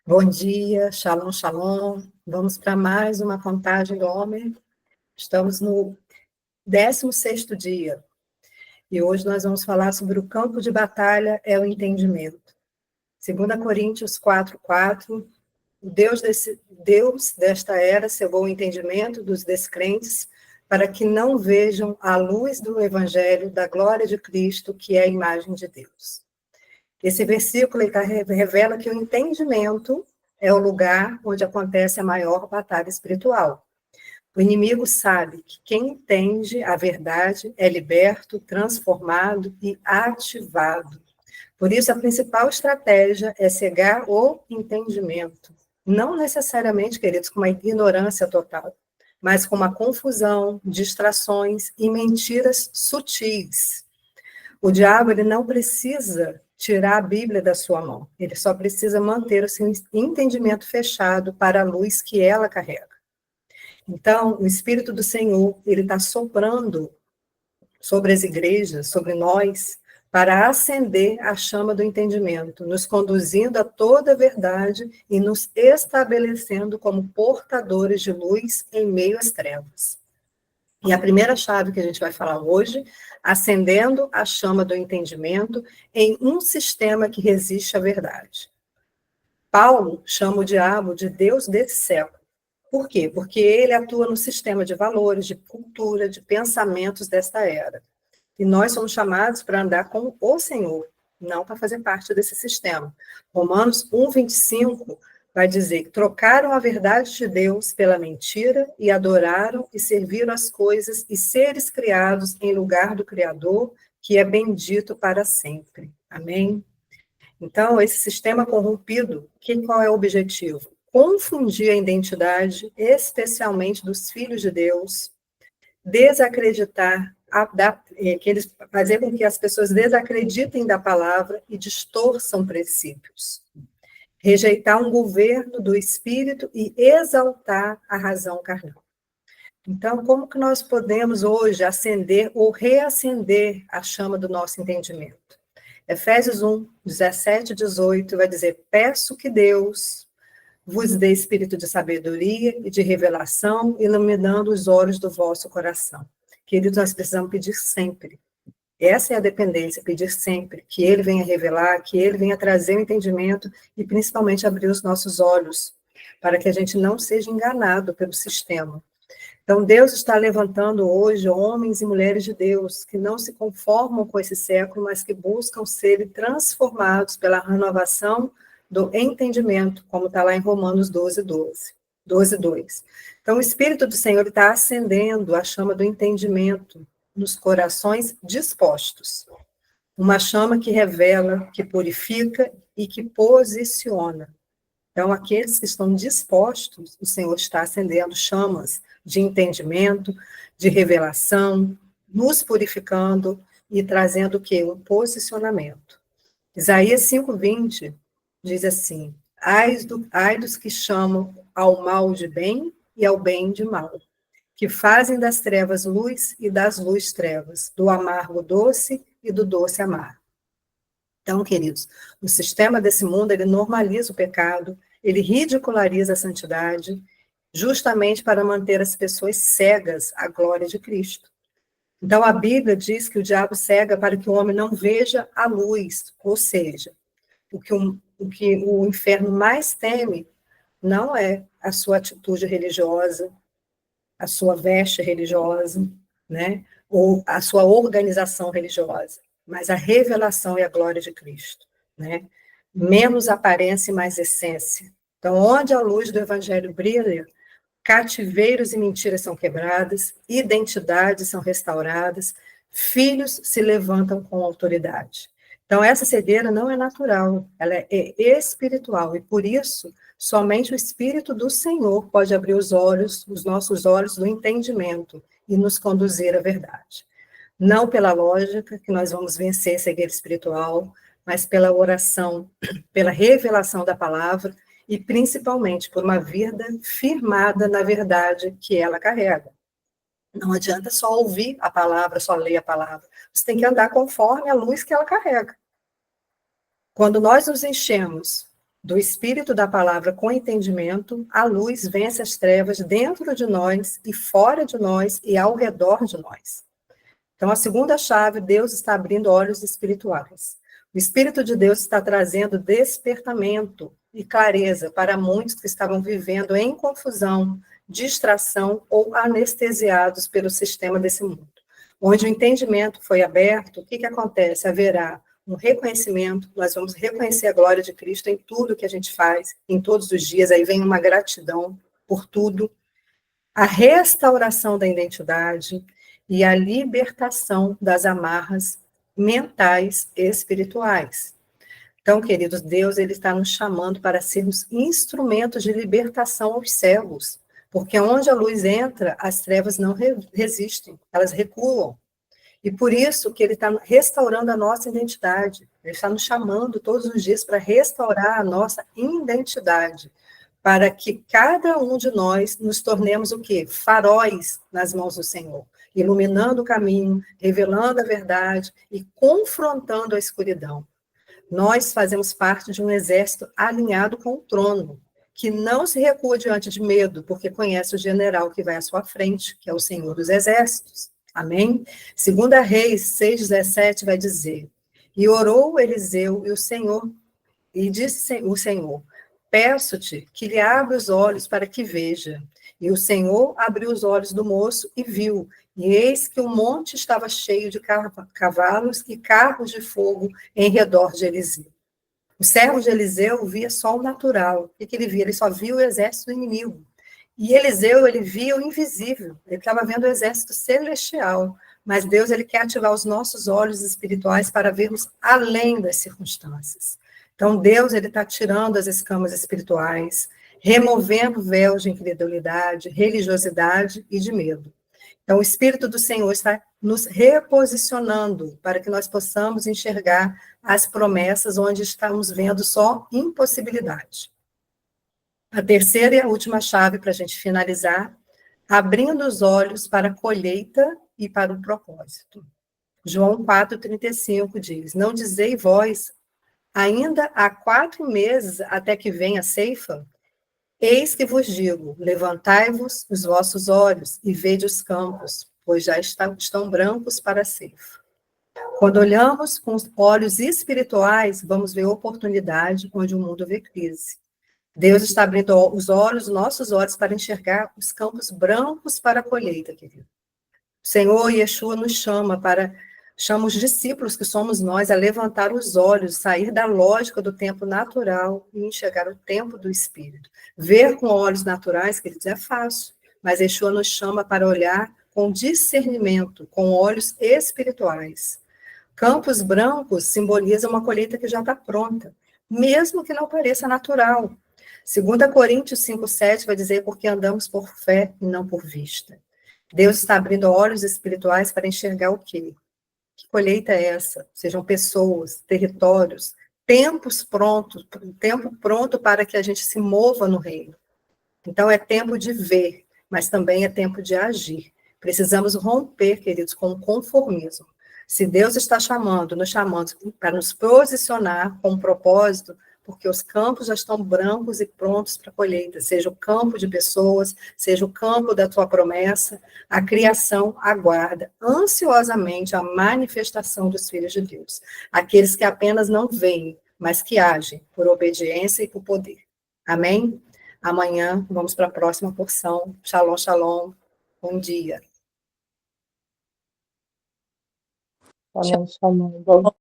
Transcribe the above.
Bom dia, shalom, shalom. Vamos para mais uma contagem do homem. Estamos no 16º dia. E hoje nós vamos falar sobre o campo de batalha é o entendimento. 2 Coríntios 4:4. Deus desta era cegou o entendimento dos descrentes para que não vejam a luz do evangelho da glória de Cristo, que é a imagem de Deus. Esse versículo revela que o entendimento é o lugar onde acontece a maior batalha espiritual. O inimigo sabe que quem entende a verdade é liberto, transformado e ativado. Por isso, a principal estratégia é cegar o entendimento. Não necessariamente, queridos, com uma ignorância total, mas com uma confusão, distrações e mentiras sutis. O diabo, ele não precisa tirar a Bíblia da sua mão. Ele só precisa manter o seu entendimento fechado para a luz que ela carrega. Então, o Espírito do Senhor, ele está soprando sobre as igrejas, sobre nós, para acender a chama do entendimento, nos conduzindo a toda a verdade e nos estabelecendo como portadores de luz em meio às trevas. E a primeira chave que a gente vai falar hoje, acendendo a chama do entendimento em um sistema que resiste à verdade. Paulo chama o diabo de Deus desse século. Por quê? Porque ele atua no sistema de valores, de cultura, de pensamentos desta era. E nós somos chamados para andar com o Senhor, não para fazer parte desse sistema. Romanos 1:25 vai dizer que trocaram a verdade de Deus pela mentira e adoraram e serviram as coisas e seres criados em lugar do Criador, que é bendito para sempre. Amém? Então, esse sistema corrompido, qual é o objetivo? Confundir a identidade, especialmente dos filhos de Deus, desacreditar, fazer com que as pessoas desacreditem da palavra e distorçam princípios. Rejeitar um governo do espírito e exaltar a razão carnal. Então, como que nós podemos hoje acender ou reacender a chama do nosso entendimento? Efésios 1:17-18 vai dizer: peço que Deus vos dê espírito de sabedoria e de revelação, iluminando os olhos do vosso coração. Queridos, nós precisamos pedir sempre. Essa é a dependência, pedir sempre que Ele venha revelar, que Ele venha trazer o entendimento e principalmente abrir os nossos olhos, para que a gente não seja enganado pelo sistema. Então, Deus está levantando hoje homens e mulheres de Deus que não se conformam com esse século, mas que buscam ser transformados pela renovação do entendimento, como está lá em Romanos 12:2. Então, o Espírito do Senhor está acendendo a chama do entendimento nos corações dispostos. Uma chama que revela, que purifica e que posiciona. Então, aqueles que estão dispostos, o Senhor está acendendo chamas de entendimento, de revelação, nos purificando e trazendo o quê? Um posicionamento. Isaías 5:20 diz assim: ai dos que chamam ao mal de bem e ao bem de mal, que fazem das trevas luz e das luz trevas, do amargo doce e do doce amargo. Então, queridos, o sistema desse mundo, ele normaliza o pecado, ele ridiculariza a santidade, justamente para manter as pessoas cegas à glória de Cristo. Então, a Bíblia diz que o diabo cega para que o homem não veja a luz, ou seja, o que o inferno mais teme não é a sua atitude religiosa, a sua veste religiosa, né, ou a sua organização religiosa, mas a revelação e a glória de Cristo, né? Menos aparência e mais essência. Então, onde a luz do evangelho brilha, cativeiros e mentiras são quebradas, identidades são restauradas, filhos se levantam com autoridade. Então, essa cegueira não é natural, ela é espiritual, e por isso, somente o Espírito do Senhor pode abrir os nossos olhos do entendimento e nos conduzir à verdade. Não pela lógica, que nós vamos vencer a cegueira espiritual, mas pela oração, pela revelação da palavra, e principalmente por uma vida firmada na verdade que ela carrega. Não adianta só ouvir a palavra, só ler a palavra. Você tem que andar conforme a luz que ela carrega. Quando nós nos enchemos do Espírito da palavra com entendimento, a luz vence as trevas dentro de nós e fora de nós e ao redor de nós. Então, a segunda chave, Deus está abrindo olhos espirituais. O Espírito de Deus está trazendo despertamento e clareza para muitos que estavam vivendo em confusão, distração ou anestesiados pelo sistema desse mundo. Onde o entendimento foi aberto, o que acontece? Haverá um reconhecimento, nós vamos reconhecer a glória de Cristo em tudo que a gente faz, em todos os dias, aí vem uma gratidão por tudo, a restauração da identidade e a libertação das amarras mentais e espirituais. Então, queridos, Deus ele está nos chamando para sermos instrumentos de libertação aos cegos, porque onde a luz entra, as trevas não resistem, elas recuam. E por isso que ele está restaurando a nossa identidade. Ele está nos chamando todos os dias para restaurar a nossa identidade, para que cada um de nós nos tornemos o quê? Faróis nas mãos do Senhor, iluminando o caminho, revelando a verdade e confrontando a escuridão. Nós fazemos parte de um exército alinhado com o trono, que não se recua diante de medo, porque conhece o general que vai à sua frente, que é o Senhor dos Exércitos. Amém? 2 Reis 6,17 vai dizer, e orou Eliseu e o Senhor, e disse o Senhor, peço-te que lhe abra os olhos para que veja. E o Senhor abriu os olhos do moço e viu, e eis que o monte estava cheio de cavalos e carros de fogo em redor de Eliseu. O servo de Eliseu via só o natural. O que ele via? Ele só via o exército inimigo. E Eliseu, ele via o invisível. Ele estava vendo o exército celestial. Mas Deus, ele quer ativar os nossos olhos espirituais para vermos além das circunstâncias. Então, Deus, ele está tirando as escamas espirituais, removendo véus de incredulidade, religiosidade e de medo. Então, o Espírito do Senhor está nos reposicionando para que nós possamos enxergar as promessas onde estamos vendo só impossibilidade. A terceira e a última chave para a gente finalizar, abrindo os olhos para a colheita e para o propósito. João 4,35 diz, não dizei vós, ainda há 4 meses até que venha a ceifa? Eis que vos digo, levantai-vos os vossos olhos e vede os campos, pois já estão brancos para a ceifa. Quando olhamos com os olhos espirituais, vamos ver oportunidade onde o mundo vê crise. Deus está abrindo os olhos, nossos olhos, para enxergar os campos brancos para a colheita, querido. O Senhor Yeshua nos chama os discípulos que somos nós a levantar os olhos, sair da lógica do tempo natural e enxergar o tempo do Espírito. Ver com olhos naturais, queridos, é fácil, mas Yeshua nos chama para olhar com discernimento, com olhos espirituais. Campos brancos simbolizam uma colheita que já está pronta, mesmo que não pareça natural. 2 Coríntios 5,7 vai dizer, porque andamos por fé e não por vista. Deus está abrindo olhos espirituais para enxergar o quê? Que colheita é essa? Sejam pessoas, territórios, tempo pronto para que a gente se mova no reino. Então é tempo de ver, mas também é tempo de agir. Precisamos romper, queridos, com o conformismo. Se Deus está nos chamando para nos posicionar com um propósito, porque os campos já estão brancos e prontos para a colheita, seja o campo de pessoas, seja o campo da tua promessa, a criação aguarda ansiosamente a manifestação dos filhos de Deus, aqueles que apenas não veem, mas que agem por obediência e por poder. Amém? Amanhã vamos para a próxima porção. Shalom, shalom. Bom dia. Shalom, shalom. Bom